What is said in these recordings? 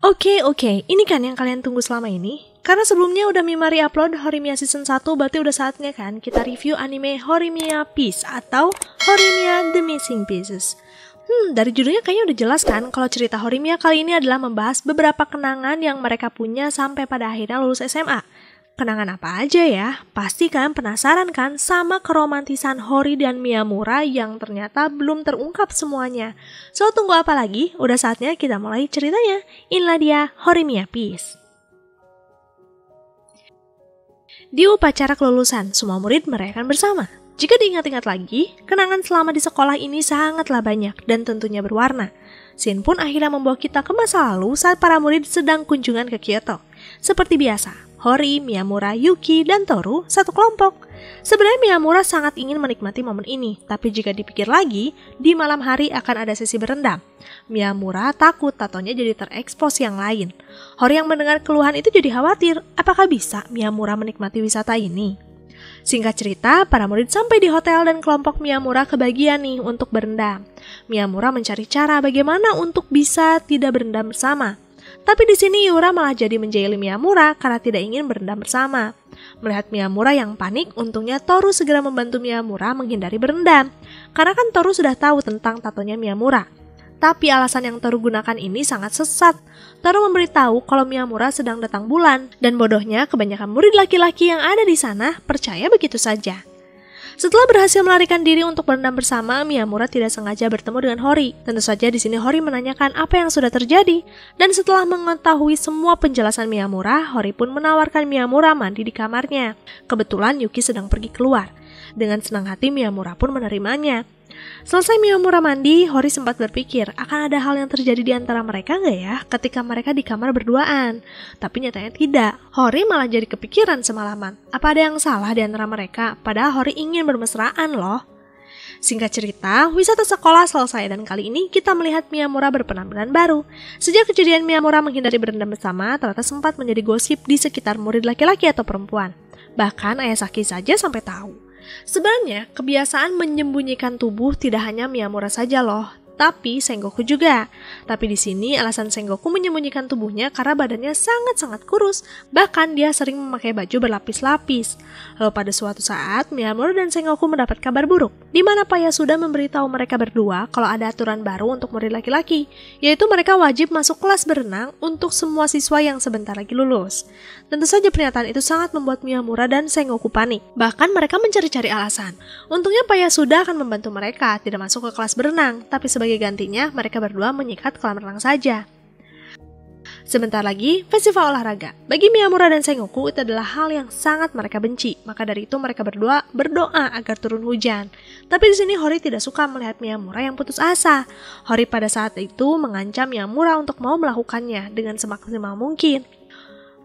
Oke, ini kan yang kalian tunggu selama ini? Karena sebelumnya udah Mimari upload Horimiya Season 1, berarti udah saatnya kan kita review anime Horimiya Piece atau Horimiya The Missing Pieces. Dari judulnya kayaknya udah jelas kan kalau cerita Horimiya kali ini adalah membahas beberapa kenangan yang mereka punya sampai pada akhirnya lulus SMA. Kenangan apa aja ya? Pasti kan penasaran kan sama keromantisan Hori dan Miyamura yang ternyata belum terungkap semuanya. So, tunggu apa lagi? Udah saatnya kita mulai ceritanya. Inilah dia Horimiya Piece. Di upacara kelulusan, semua murid merayakan bersama. Jika diingat-ingat lagi, kenangan selama di sekolah ini sangatlah banyak dan tentunya berwarna. Scene pun akhirnya membawa kita ke masa lalu saat para murid sedang kunjungan ke Kyoto. Seperti biasa, Hori, Miyamura, Yuki, dan Toru satu kelompok. Sebenarnya Miyamura sangat ingin menikmati momen ini, tapi jika dipikir lagi, di malam hari akan ada sesi berendam. Miyamura takut tatonya jadi terekspos yang lain. Hori yang mendengar keluhan itu jadi khawatir, apakah bisa Miyamura menikmati wisata ini? Singkat cerita, para murid sampai di hotel dan kelompok Miyamura kebagian nih untuk berendam. Miyamura mencari cara bagaimana untuk bisa tidak berendam bersama. Tapi di sini Yura malah jadi menjahili Miyamura karena tidak ingin berendam bersama. Melihat Miyamura yang panik, untungnya Toru segera membantu Miyamura menghindari berendam. Karena kan Toru sudah tahu tentang tatonya Miyamura. Tapi alasan yang Toru gunakan ini sangat sesat. Toru memberitahu kalau Miyamura sedang datang bulan, dan bodohnya kebanyakan murid laki-laki yang ada di sana percaya begitu saja. Setelah berhasil melarikan diri untuk berendam bersama, Miyamura tidak sengaja bertemu dengan Hori. Tentu saja di sini Hori menanyakan apa yang sudah terjadi, dan setelah mengetahui semua penjelasan Miyamura, Hori pun menawarkan Miyamura mandi di kamarnya. Kebetulan Yuki sedang pergi keluar. Dengan senang hati Miyamura pun menerimanya. Selesai Miyamura mandi, Hori sempat berpikir akan ada hal yang terjadi di antara mereka nggak ya ketika mereka di kamar berduaan. Tapi nyatanya tidak. Hori malah jadi kepikiran semalaman. Apa ada yang salah di antara mereka? Padahal Hori ingin bermesraan loh. Singkat cerita, wisata sekolah selesai dan kali ini kita melihat Miyamura berpenampilan baru. Sejak kejadian Miyamura menghindari berendam bersama, ternyata sempat menjadi gosip di sekitar murid laki-laki atau perempuan. Bahkan Ayah Saki saja sampai tahu. Sebenarnya, kebiasaan menyembunyikan tubuh tidak hanya Miyamura saja loh, tapi Sengoku juga. Tapi di sini alasan Sengoku menyembunyikan tubuhnya karena badannya sangat-sangat kurus, bahkan dia sering memakai baju berlapis-lapis. Lalu pada suatu saat, Miyamura dan Sengoku mendapat kabar buruk, di mana Pak Yasuda memberitahu mereka berdua kalau ada aturan baru untuk murid laki-laki, yaitu mereka wajib masuk kelas berenang untuk semua siswa yang sebentar lagi lulus. Tentu saja pernyataan itu sangat membuat Miyamura dan Sengoku panik. Bahkan mereka mencari-cari alasan. Untungnya Pak Yasuda akan membantu mereka tidak masuk ke kelas berenang, tapi sebagai gantinya mereka berdua menyikat kolam renang saja. Sebentar lagi, festival olahraga. Bagi Miyamura dan Sengoku itu adalah hal yang sangat mereka benci. Maka dari itu mereka berdua berdoa agar turun hujan. Tapi di sini Hori tidak suka melihat Miyamura yang putus asa. Hori pada saat itu mengancam Miyamura untuk mau melakukannya dengan semaksimal mungkin.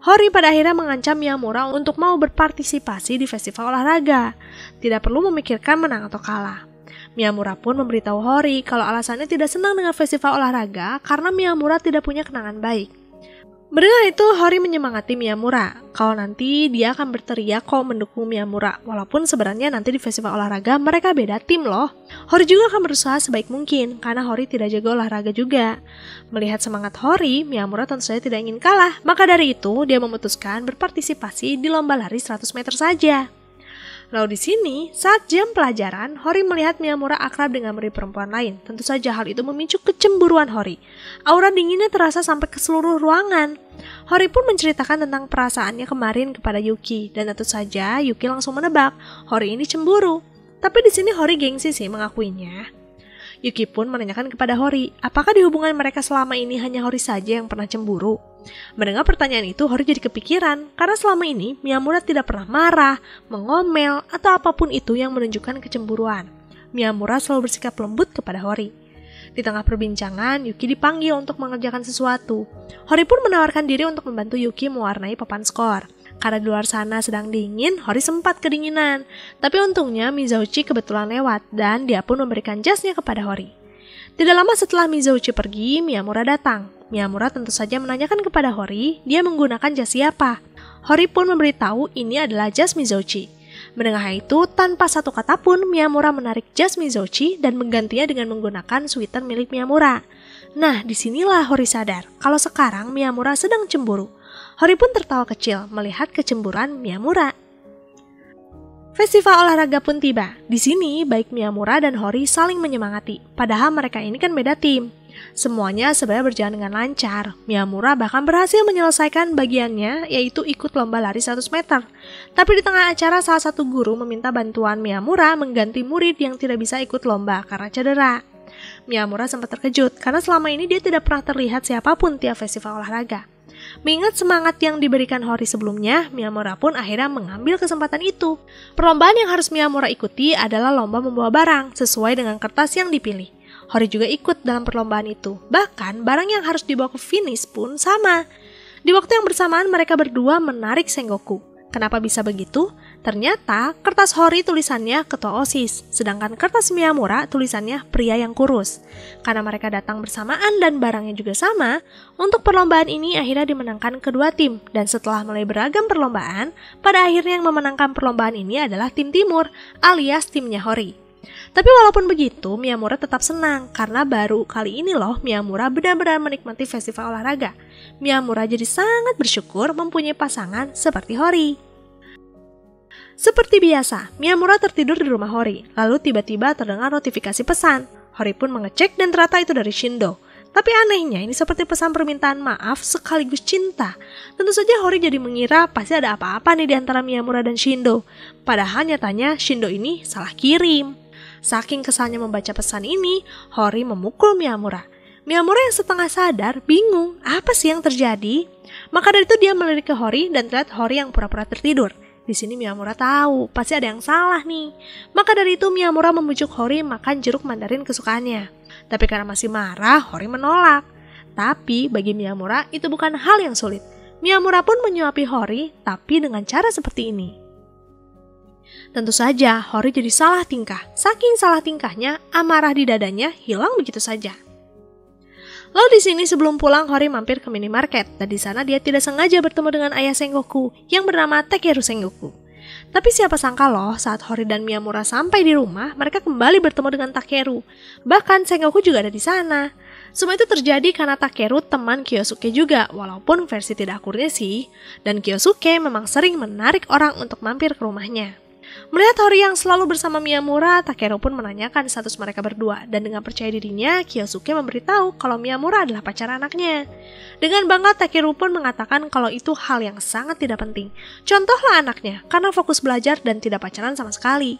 Hori pada akhirnya mengancam Miyamura untuk mau berpartisipasi di festival olahraga. Tidak perlu memikirkan menang atau kalah. Miyamura pun memberitahu Hori kalau alasannya tidak senang dengan festival olahraga karena Miyamura tidak punya kenangan baik. Mendengar itu, Hori menyemangati Miyamura kalau nanti dia akan berteriak kok mendukung Miyamura, walaupun sebenarnya nanti di festival olahraga mereka beda tim loh. Hori juga akan berusaha sebaik mungkin karena Hori tidak jago olahraga juga. Melihat semangat Hori, Miyamura tentu saja tidak ingin kalah. Maka dari itu, dia memutuskan berpartisipasi di lomba lari 100 meter saja. Lalu di sini, saat jam pelajaran, Hori melihat Miyamura akrab dengan murid perempuan lain. Tentu saja hal itu memicu kecemburuan Hori. Aura dinginnya terasa sampai ke seluruh ruangan. Hori pun menceritakan tentang perasaannya kemarin kepada Yuki, dan tentu saja Yuki langsung menebak Hori ini cemburu. Tapi di sini Hori gengsi sih mengakuinya. Yuki pun menanyakan kepada Hori, apakah di hubungan mereka selama ini hanya Hori saja yang pernah cemburu? Mendengar pertanyaan itu, Hori jadi kepikiran, karena selama ini Miyamura tidak pernah marah, mengomel, atau apapun itu yang menunjukkan kecemburuan. Miyamura selalu bersikap lembut kepada Hori. Di tengah perbincangan, Yuki dipanggil untuk mengerjakan sesuatu. Hori pun menawarkan diri untuk membantu Yuki mewarnai papan skor. Karena di luar sana sedang dingin, Hori sempat kedinginan. Tapi untungnya Mizauchi kebetulan lewat dan dia pun memberikan jasnya kepada Hori. Tidak lama setelah Mizauchi pergi, Miyamura datang. Miyamura tentu saja menanyakan kepada Hori, dia menggunakan jas siapa. Hori pun memberitahu ini adalah jas Mizauchi. Mendengar itu, tanpa satu kata pun Miyamura menarik jas Mizauchi dan menggantinya dengan menggunakan sweater milik Miyamura. Nah, disinilah Hori sadar kalau sekarang Miyamura sedang cemburu. Hori pun tertawa kecil melihat kecemburuan Miyamura. Festival olahraga pun tiba. Di sini, baik Miyamura dan Hori saling menyemangati. Padahal mereka ini kan beda tim. Semuanya sebenarnya berjalan dengan lancar. Miyamura bahkan berhasil menyelesaikan bagiannya, yaitu ikut lomba lari 100 meter. Tapi di tengah acara, salah satu guru meminta bantuan Miyamura mengganti murid yang tidak bisa ikut lomba karena cedera. Miyamura sempat terkejut karena selama ini dia tidak pernah terlihat siapapun tiap festival olahraga. Mengingat semangat yang diberikan Hori sebelumnya, Miyamura pun akhirnya mengambil kesempatan itu. Perlombaan yang harus Miyamura ikuti adalah lomba membawa barang sesuai dengan kertas yang dipilih. Hori juga ikut dalam perlombaan itu. Bahkan barang yang harus dibawa ke finish pun sama. Di waktu yang bersamaan mereka berdua menarik Sengoku. Kenapa bisa begitu? Ternyata kertas Hori tulisannya ketua OSIS, sedangkan kertas Miyamura tulisannya pria yang kurus. Karena mereka datang bersamaan dan barangnya juga sama, untuk perlombaan ini akhirnya dimenangkan kedua tim. Dan setelah mulai beragam perlombaan, pada akhirnya yang memenangkan perlombaan ini adalah tim timur, alias timnya Hori. Tapi walaupun begitu, Miyamura tetap senang karena baru kali ini loh Miyamura benar-benar menikmati festival olahraga. Miyamura jadi sangat bersyukur mempunyai pasangan seperti Hori. Seperti biasa, Miyamura tertidur di rumah Hori, lalu tiba-tiba terdengar notifikasi pesan. Hori pun mengecek dan ternyata itu dari Shindo. Tapi anehnya ini seperti pesan permintaan maaf sekaligus cinta. Tentu saja Hori jadi mengira pasti ada apa-apa nih di antara Miyamura dan Shindo. Padahal nyatanya Shindo ini salah kirim. Saking kesalnya membaca pesan ini, Hori memukul Miyamura. Miyamura yang setengah sadar bingung apa sih yang terjadi. Maka dari itu dia melirik ke Hori dan terlihat Hori yang pura-pura tertidur. Di sini Miyamura tahu pasti ada yang salah nih. Maka dari itu Miyamura membujuk Hori makan jeruk mandarin kesukaannya. Tapi karena masih marah, Hori menolak. Tapi bagi Miyamura itu bukan hal yang sulit. Miyamura pun menyuapi Hori, tapi dengan cara seperti ini. Tentu saja Hori jadi salah tingkah. Saking salah tingkahnya, amarah di dadanya hilang begitu saja. Lalu di sini sebelum pulang Hori mampir ke minimarket dan di sana dia tidak sengaja bertemu dengan ayah Sengoku yang bernama Takeru Sengoku. Tapi siapa sangka loh saat Hori dan Miyamura sampai di rumah mereka kembali bertemu dengan Takeru. Bahkan Sengoku juga ada di sana. Semua itu terjadi karena Takeru teman Kyosuke juga walaupun versi tidak akurnya sih. Dan Kyosuke memang sering menarik orang untuk mampir ke rumahnya. Melihat Hori yang selalu bersama Miyamura, Takeru pun menanyakan status mereka berdua. Dan dengan percaya dirinya, Kyosuke memberitahu kalau Miyamura adalah pacar anaknya. Dengan bangga, Takeru pun mengatakan kalau itu hal yang sangat tidak penting. Contohlah anaknya, karena fokus belajar dan tidak pacaran sama sekali.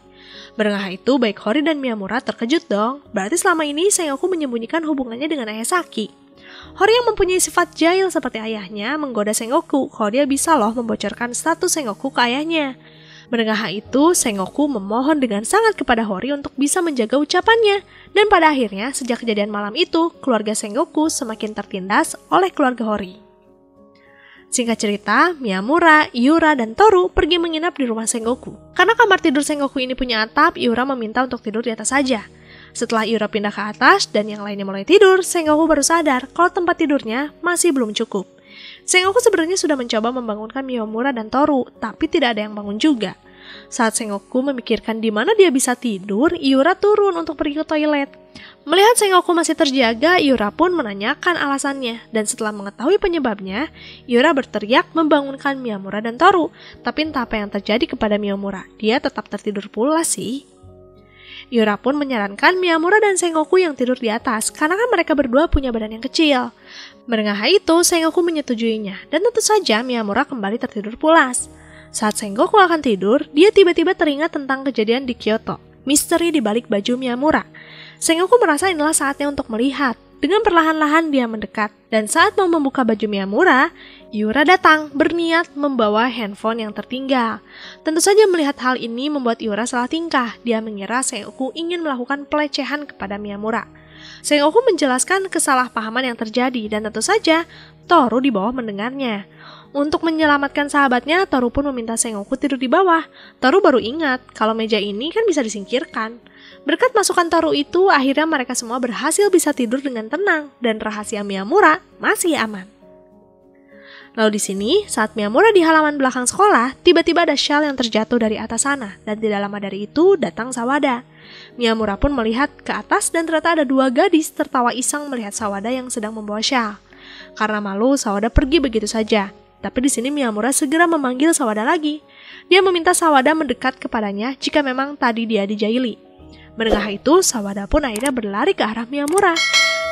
Mendengar itu, baik Hori dan Miyamura terkejut dong. Berarti selama ini Sengoku menyembunyikan hubungannya dengan ayah Saki. Hori yang mempunyai sifat jahil seperti ayahnya menggoda Sengoku kalau dia bisa loh membocorkan status Sengoku ke ayahnya. Mendengar hal itu, Sengoku memohon dengan sangat kepada Hori untuk bisa menjaga ucapannya. Dan pada akhirnya, sejak kejadian malam itu, keluarga Sengoku semakin tertindas oleh keluarga Hori. Singkat cerita, Miyamura, Iura, dan Toru pergi menginap di rumah Sengoku. Karena kamar tidur Sengoku ini punya atap, Iura meminta untuk tidur di atas saja. Setelah Iura pindah ke atas dan yang lainnya mulai tidur, Sengoku baru sadar kalau tempat tidurnya masih belum cukup. Sengoku sebenarnya sudah mencoba membangunkan Miyamura dan Toru, tapi tidak ada yang bangun juga. Saat Sengoku memikirkan di mana dia bisa tidur, Iura turun untuk pergi ke toilet. Melihat Sengoku masih terjaga, Iura pun menanyakan alasannya. Dan setelah mengetahui penyebabnya, Iura berteriak membangunkan Miyamura dan Toru. Tapi entah apa yang terjadi kepada Miyamura, dia tetap tertidur pula sih. Iura pun menyarankan Miyamura dan Sengoku yang tidur di atas, karena kan mereka berdua punya badan yang kecil. Mendengar hal itu, Sengoku menyetujuinya, dan tentu saja Miyamura kembali tertidur pulas. Saat Sengoku akan tidur, dia tiba-tiba teringat tentang kejadian di Kyoto, misteri di balik baju Miyamura. Sengoku merasa inilah saatnya untuk melihat. Dengan perlahan-lahan dia mendekat, dan saat mau membuka baju Miyamura, Iura datang berniat membawa handphone yang tertinggal. Tentu saja melihat hal ini membuat Iura salah tingkah. Dia mengira Sengoku ingin melakukan pelecehan kepada Miyamura. Sengoku menjelaskan kesalahpahaman yang terjadi dan tentu saja Toru di bawah mendengarnya. Untuk menyelamatkan sahabatnya, Toru pun meminta Sengoku tidur di bawah. Toru baru ingat kalau meja ini kan bisa disingkirkan. Berkat masukan Toru itu, akhirnya mereka semua berhasil bisa tidur dengan tenang dan rahasia Miyamura masih aman. Lalu di sini, saat Miyamura di halaman belakang sekolah, tiba-tiba ada shell yang terjatuh dari atas sana dan tidak lama dari itu datang Sawada. Miyamura pun melihat ke atas dan ternyata ada 2 gadis tertawa iseng melihat Sawada yang sedang membawa syal. Karena malu, Sawada pergi begitu saja. Tapi di sini Miyamura segera memanggil Sawada lagi. Dia meminta Sawada mendekat kepadanya jika memang tadi dia dijaili. Mendengar itu, Sawada pun akhirnya berlari ke arah Miyamura.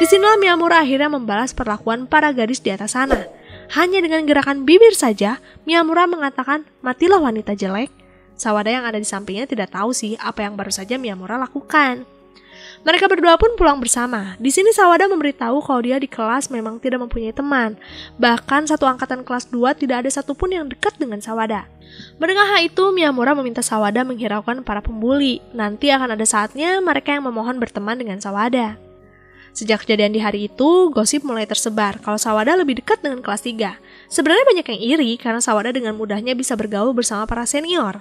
Disinilah Miyamura akhirnya membalas perlakuan para gadis di atas sana. Hanya dengan gerakan bibir saja, Miyamura mengatakan, "Matilah wanita jelek." Sawada yang ada di sampingnya tidak tahu sih apa yang baru saja Miyamura lakukan. Mereka berdua pun pulang bersama. Di sini Sawada memberitahu kalau dia di kelas memang tidak mempunyai teman. Bahkan satu angkatan kelas 2 tidak ada satupun yang dekat dengan Sawada. Mendengar hal itu, Miyamura meminta Sawada menghiraukan para pembuli. Nanti akan ada saatnya mereka yang memohon berteman dengan Sawada. Sejak kejadian di hari itu, gosip mulai tersebar kalau Sawada lebih dekat dengan kelas 3. Sebenarnya banyak yang iri karena Sawada dengan mudahnya bisa bergaul bersama para senior.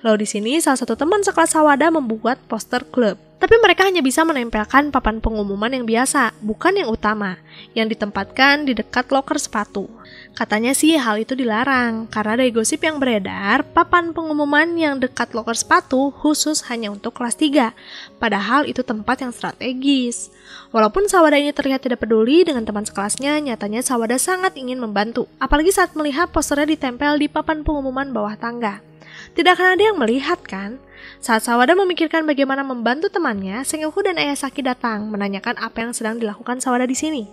Lalu di sini salah satu teman sekelas Sawada membuat poster klub. Tapi mereka hanya bisa menempelkan papan pengumuman yang biasa, bukan yang utama, yang ditempatkan di dekat loker sepatu. Katanya sih hal itu dilarang, karena dari gosip yang beredar, papan pengumuman yang dekat loker sepatu khusus hanya untuk kelas 3, padahal itu tempat yang strategis. Walaupun Sawada ini terlihat tidak peduli dengan teman sekelasnya, nyatanya Sawada sangat ingin membantu, apalagi saat melihat posternya ditempel di papan pengumuman bawah tangga. Tidak akan ada yang melihat kan? Saat Sawada memikirkan bagaimana membantu temannya, Sengoku dan Ayah Saki datang menanyakan apa yang sedang dilakukan Sawada di sini.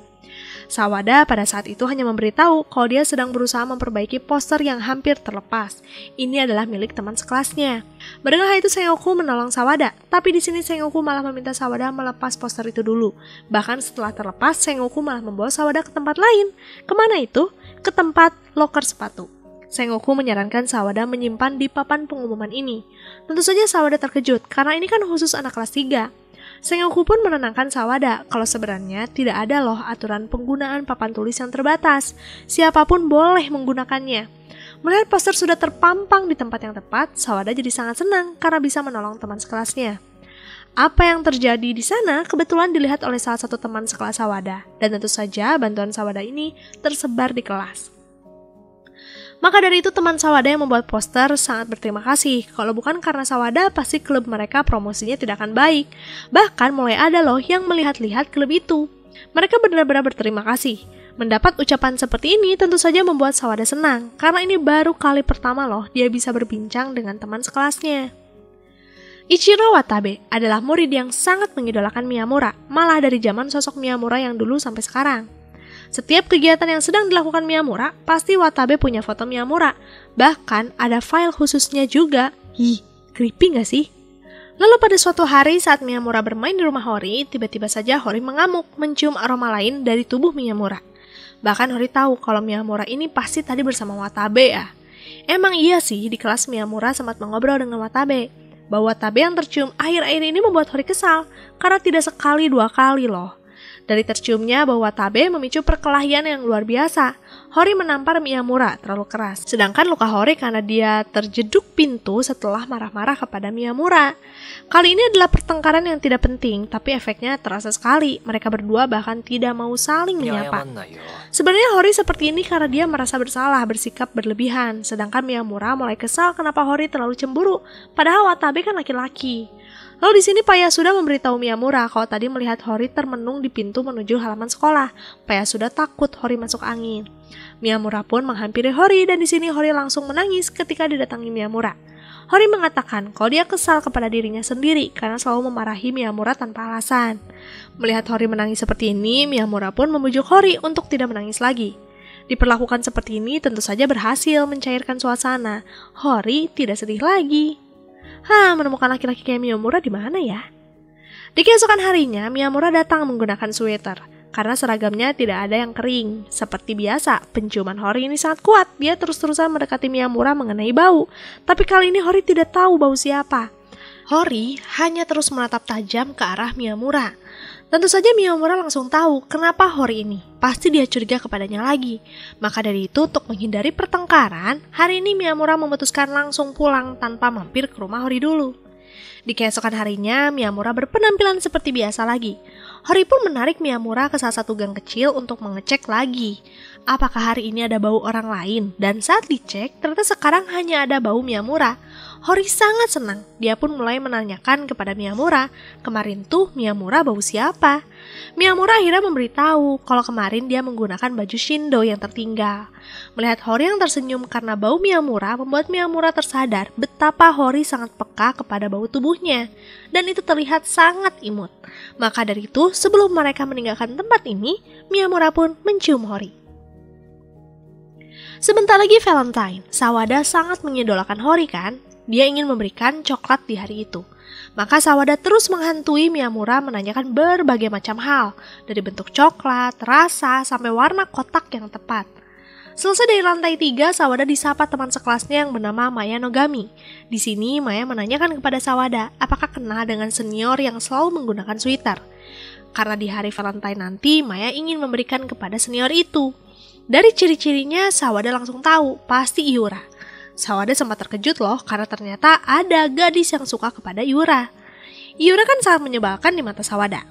Sawada pada saat itu hanya memberitahu kalau dia sedang berusaha memperbaiki poster yang hampir terlepas. Ini adalah milik teman sekelasnya. Mendengar hal itu Sengoku menolong Sawada, tapi di sini Sengoku malah meminta Sawada melepas poster itu dulu. Bahkan setelah terlepas, Sengoku malah membawa Sawada ke tempat lain. Kemana itu? Ke tempat loker sepatu. Sengoku menyarankan Sawada menyimpan di papan pengumuman ini. Tentu saja Sawada terkejut, karena ini kan khusus anak kelas 3. Sengoku pun menenangkan Sawada, kalau sebenarnya tidak ada loh aturan penggunaan papan tulis yang terbatas. Siapapun boleh menggunakannya. Melihat poster sudah terpampang di tempat yang tepat, Sawada jadi sangat senang karena bisa menolong teman sekelasnya. Apa yang terjadi di sana kebetulan dilihat oleh salah satu teman sekelas Sawada, dan tentu saja bantuan Sawada ini tersebar di kelas. Maka dari itu teman Sawada yang membuat poster sangat berterima kasih. Kalau bukan karena Sawada, pasti klub mereka promosinya tidak akan baik. Bahkan mulai ada loh yang melihat-lihat klub itu. Mereka benar-benar berterima kasih. Mendapat ucapan seperti ini tentu saja membuat Sawada senang. Karena ini baru kali pertama loh dia bisa berbincang dengan teman sekelasnya. Ichiro Watabe adalah murid yang sangat mengidolakan Miyamura. Malah dari zaman sosok Miyamura yang dulu sampai sekarang. Setiap kegiatan yang sedang dilakukan Miyamura, pasti Watabe punya foto Miyamura. Bahkan ada file khususnya juga. Creepy gak sih? Lalu pada suatu hari saat Miyamura bermain di rumah Hori, tiba-tiba saja Hori mengamuk, mencium aroma lain dari tubuh Miyamura. Bahkan Hori tahu kalau Miyamura ini pasti tadi bersama Watabe ya. Emang iya sih, di kelas Miyamura sempat mengobrol dengan Watabe. Bahwa Watabe yang tercium akhir-akhir ini membuat Hori kesal, karena tidak sekali 2 kali loh. Dari terciumnya bau Watabe memicu perkelahian yang luar biasa. Hori menampar Miyamura terlalu keras. Sedangkan luka Hori karena dia terjeduk pintu setelah marah-marah kepada Miyamura. Kali ini adalah pertengkaran yang tidak penting, tapi efeknya terasa sekali. Mereka berdua bahkan tidak mau saling menyapa. Sebenarnya Hori seperti ini karena dia merasa bersalah, bersikap berlebihan. Sedangkan Miyamura mulai kesal kenapa Hori terlalu cemburu, padahal Watabe kan laki-laki. Lalu di sini Pak Yasuda memberitahu Miyamura kalau tadi melihat Hori termenung di pintu menuju halaman sekolah. Pak Yasuda takut Hori masuk angin. Miyamura pun menghampiri Hori dan di sini Hori langsung menangis ketika didatangi Miyamura. Hori mengatakan kalau dia kesal kepada dirinya sendiri karena selalu memarahi Miyamura tanpa alasan. Melihat Hori menangis seperti ini, Miyamura pun membujuk Hori untuk tidak menangis lagi. Diperlakukan seperti ini tentu saja berhasil mencairkan suasana. Hori tidak sedih lagi. Menemukan laki-laki kayak Miyamura di mana ya? Di keesokan harinya, Miyamura datang menggunakan sweater. Karena seragamnya tidak ada yang kering. Seperti biasa, penciuman Hori ini sangat kuat. Dia terus-terusan mendekati Miyamura mengenai bau. Tapi kali ini Hori tidak tahu bau siapa. Hori hanya terus menatap tajam ke arah Miyamura. Tentu saja Miyamura langsung tahu kenapa Hori ini. Pasti dia curiga kepadanya lagi. Maka dari itu untuk menghindari pertengkaran, hari ini Miyamura memutuskan langsung pulang tanpa mampir ke rumah Hori dulu. Di keesokan harinya, Miyamura berpenampilan seperti biasa lagi. Hori pun menarik Miyamura ke salah satu gang kecil untuk mengecek lagi. apakah hari ini ada bau orang lain? Dan saat dicek, ternyata sekarang hanya ada bau Miyamura. Hori sangat senang. Dia pun mulai menanyakan kepada Miyamura, kemarin tuh Miyamura bau siapa? Miyamura akhirnya memberitahu kalau kemarin dia menggunakan baju Shindo yang tertinggal. Melihat Hori yang tersenyum karena bau Miyamura membuat Miyamura tersadar betapa Hori sangat peka kepada bau tubuhnya. Dan itu terlihat sangat imut. Maka dari itu, sebelum mereka meninggalkan tempat ini, Miyamura pun mencium Hori. Sebentar lagi Valentine, Sawada sangat mengidolakan Hori kan? Dia ingin memberikan coklat di hari itu. Maka Sawada terus menghantui Miyamura menanyakan berbagai macam hal, dari bentuk coklat, rasa, sampai warna kotak yang tepat. Selesai dari lantai 3, Sawada disapa teman sekelasnya yang bernama Maya Nogami. Di sini Maya menanyakan kepada Sawada apakah kenal dengan senior yang selalu menggunakan sweater. Karena di hari Valentine nanti, Maya ingin memberikan kepada senior itu. Dari ciri-cirinya, Sawada langsung tahu, pasti Iura. Sawada sempat terkejut loh, karena ternyata ada gadis yang suka kepada Iura. Iura kan sangat menyebalkan di mata Sawada.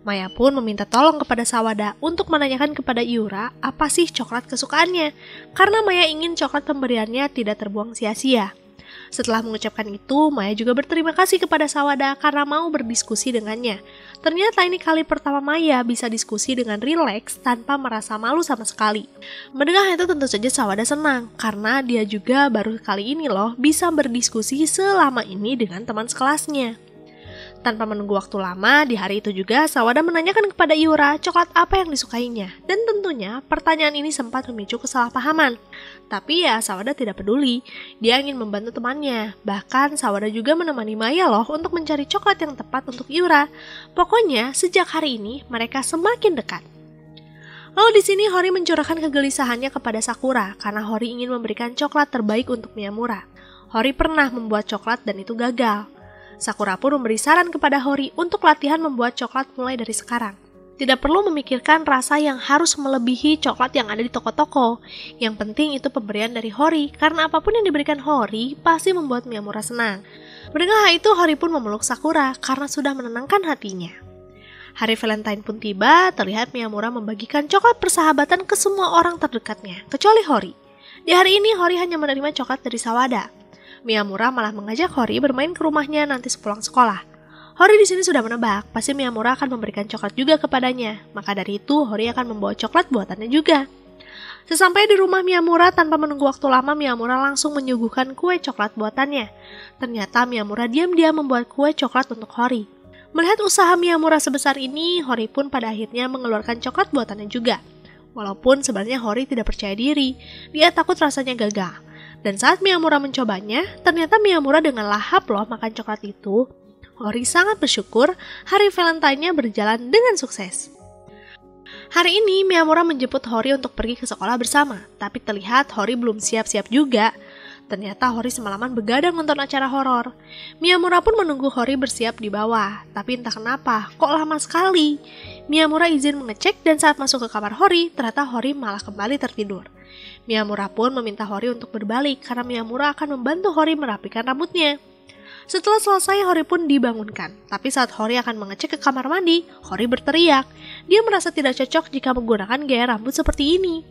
Maya pun meminta tolong kepada Sawada untuk menanyakan kepada Iura apa sih coklat kesukaannya, karena Maya ingin coklat pemberiannya tidak terbuang sia-sia. Setelah mengucapkan itu, Maya juga berterima kasih kepada Sawada karena mau berdiskusi dengannya. Ternyata ini kali pertama Maya bisa diskusi dengan rileks tanpa merasa malu sama sekali. Mendengar itu tentu saja Sawada senang, karena dia juga baru kali ini loh bisa berdiskusi selama ini dengan teman sekelasnya. Tanpa menunggu waktu lama, di hari itu juga Sawada menanyakan kepada Iura coklat apa yang disukainya. Dan tentunya pertanyaan ini sempat memicu kesalahpahaman. Tapi ya Sawada tidak peduli, dia ingin membantu temannya. Bahkan Sawada juga menemani Maya loh untuk mencari coklat yang tepat untuk Iura. Pokoknya sejak hari ini mereka semakin dekat. Lalu di sini Hori mencurahkan kegelisahannya kepada Sakura karena Hori ingin memberikan coklat terbaik untuk Miyamura. Hori pernah membuat coklat dan itu gagal. Sakura pun memberi saran kepada Hori untuk latihan membuat coklat mulai dari sekarang. Tidak perlu memikirkan rasa yang harus melebihi coklat yang ada di toko-toko. Yang penting itu pemberian dari Hori, karena apapun yang diberikan Hori pasti membuat Miyamura senang. Mendengar hal itu, Hori pun memeluk Sakura karena sudah menenangkan hatinya. Hari Valentine pun tiba, terlihat Miyamura membagikan coklat persahabatan ke semua orang terdekatnya, kecuali Hori. Di hari ini, Hori hanya menerima coklat dari Sawada. Miyamura malah mengajak Hori bermain ke rumahnya nanti sepulang sekolah. Hori di sini sudah menebak, pasti Miyamura akan memberikan coklat juga kepadanya. Maka dari itu, Hori akan membawa coklat buatannya juga. Sesampai di rumah Miyamura, tanpa menunggu waktu lama, Miyamura langsung menyuguhkan kue coklat buatannya. Ternyata Miyamura diam-diam membuat kue coklat untuk Hori. Melihat usaha Miyamura sebesar ini, Hori pun pada akhirnya mengeluarkan coklat buatannya juga. Walaupun sebenarnya Hori tidak percaya diri, dia takut rasanya gagal. Dan saat Miyamura mencobanya, ternyata Miyamura dengan lahap loh makan coklat itu. Hori sangat bersyukur hari Valentine-nya berjalan dengan sukses. Hari ini Miyamura menjemput Hori untuk pergi ke sekolah bersama, tapi terlihat Hori belum siap-siap juga. Ternyata Hori semalaman begadang nonton acara horor. Miyamura pun menunggu Hori bersiap di bawah, tapi entah kenapa kok lama sekali. Miyamura izin mengecek dan saat masuk ke kamar Hori, ternyata Hori malah kembali tertidur. Miyamura pun meminta Hori untuk berbalik karena Miyamura akan membantu Hori merapikan rambutnya. Setelah selesai, Hori pun dibangunkan. Tapi saat Hori akan mengecek ke kamar mandi, Hori berteriak. Dia merasa tidak cocok jika menggunakan gaya rambut seperti ini.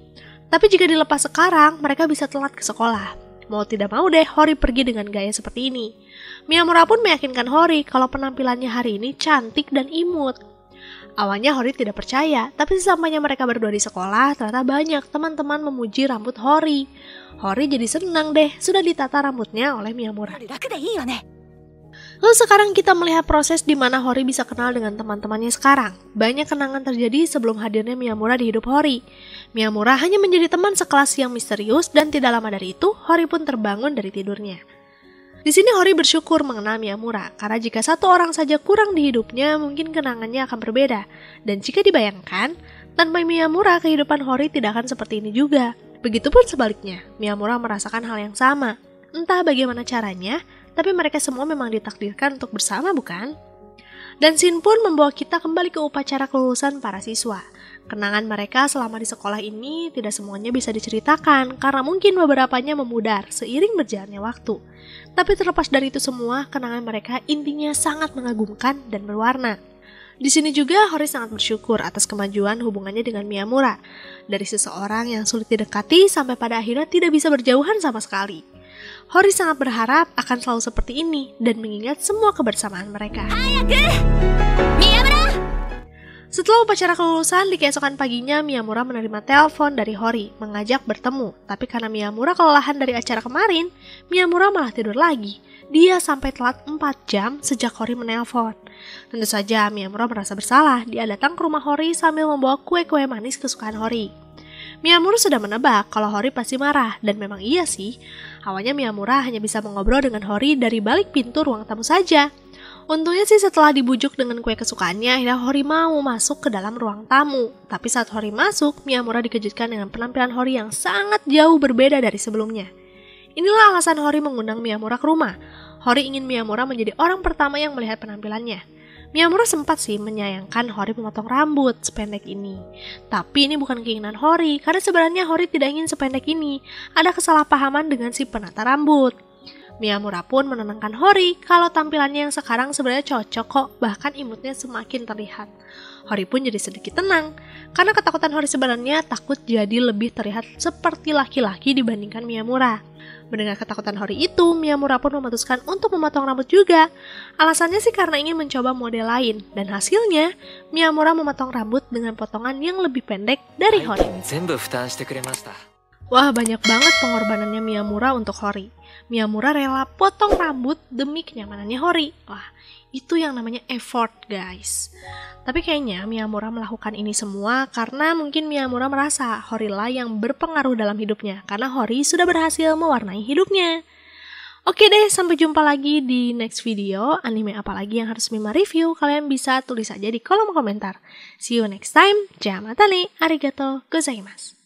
Tapi jika dilepas sekarang, mereka bisa telat ke sekolah. Mau tidak mau deh, Hori pergi dengan gaya seperti ini. Miyamura pun meyakinkan Hori kalau penampilannya hari ini cantik dan imut. Awalnya Hori tidak percaya, tapi sesampainya mereka berdua di sekolah, ternyata banyak teman-teman memuji rambut Hori. Hori jadi senang deh, sudah ditata rambutnya oleh Miyamura. Lalu sekarang kita melihat proses di mana Hori bisa kenal dengan teman-temannya sekarang. Banyak kenangan terjadi sebelum hadirnya Miyamura di hidup Hori. Miyamura hanya menjadi teman sekelas yang misterius dan tidak lama dari itu, Hori pun terbangun dari tidurnya. Di sini Hori bersyukur mengenal Miyamura, karena jika satu orang saja kurang di hidupnya, mungkin kenangannya akan berbeda. Dan jika dibayangkan, tanpa Miyamura, kehidupan Hori tidak akan seperti ini juga. Begitupun sebaliknya, Miyamura merasakan hal yang sama. Entah bagaimana caranya, tapi mereka semua memang ditakdirkan untuk bersama, bukan? Dan scene pun membawa kita kembali ke upacara kelulusan para siswa. Kenangan mereka selama di sekolah ini tidak semuanya bisa diceritakan karena mungkin beberapanya memudar seiring berjalannya waktu. Tapi terlepas dari itu semua, kenangan mereka intinya sangat mengagumkan dan berwarna. Di sini juga Hori sangat bersyukur atas kemajuan hubungannya dengan Miyamura. Dari seseorang yang sulit didekati sampai pada akhirnya tidak bisa berjauhan sama sekali. Hori sangat berharap akan selalu seperti ini dan mengingat semua kebersamaan mereka. Setelah upacara kelulusan, di keesokan paginya Miyamura menerima telepon dari Hori mengajak bertemu. Tapi karena Miyamura kelelahan dari acara kemarin, Miyamura malah tidur lagi. Dia sampai telat 4 jam sejak Hori menelpon. Tentu saja Miyamura merasa bersalah. Dia datang ke rumah Hori sambil membawa kue-kue manis kesukaan Hori. Miyamura sudah menebak kalau Hori pasti marah, dan memang iya sih. Awalnya Miyamura hanya bisa mengobrol dengan Hori dari balik pintu ruang tamu saja. Untungnya sih setelah dibujuk dengan kue kesukaannya, akhirnya Hori mau masuk ke dalam ruang tamu. Tapi saat Hori masuk, Miyamura dikejutkan dengan penampilan Hori yang sangat jauh berbeda dari sebelumnya. Inilah alasan Hori mengundang Miyamura ke rumah. Hori ingin Miyamura menjadi orang pertama yang melihat penampilannya. Miyamura sempat sih menyayangkan Hori memotong rambut sependek ini. Tapi ini bukan keinginan Hori, karena sebenarnya Hori tidak ingin sependek ini. Ada kesalahpahaman dengan si penata rambut. Miyamura pun menenangkan Hori kalau tampilannya yang sekarang sebenarnya cocok kok, bahkan imutnya semakin terlihat. Hori pun jadi sedikit tenang, karena ketakutan Hori sebenarnya takut jadi lebih terlihat seperti laki-laki dibandingkan Miyamura. Mendengar ketakutan Hori itu, Miyamura pun memutuskan untuk memotong rambut juga. Alasannya sih karena ingin mencoba model lain, dan hasilnya Miyamura memotong rambut dengan potongan yang lebih pendek dari Hori. Wah, banyak banget pengorbanannya Miyamura untuk Hori. Miyamura rela potong rambut demi kenyamanannya Hori. Wah, itu yang namanya effort, guys. Tapi kayaknya Miyamura melakukan ini semua karena mungkin Miyamura merasa Hori lah yang berpengaruh dalam hidupnya, karena Hori sudah berhasil mewarnai hidupnya. Oke deh, sampai jumpa lagi di next video. Anime apa lagi yang harus Mima review? Kalian bisa tulis aja di kolom komentar. See you next time. Jamatane, arigato gozaimasu.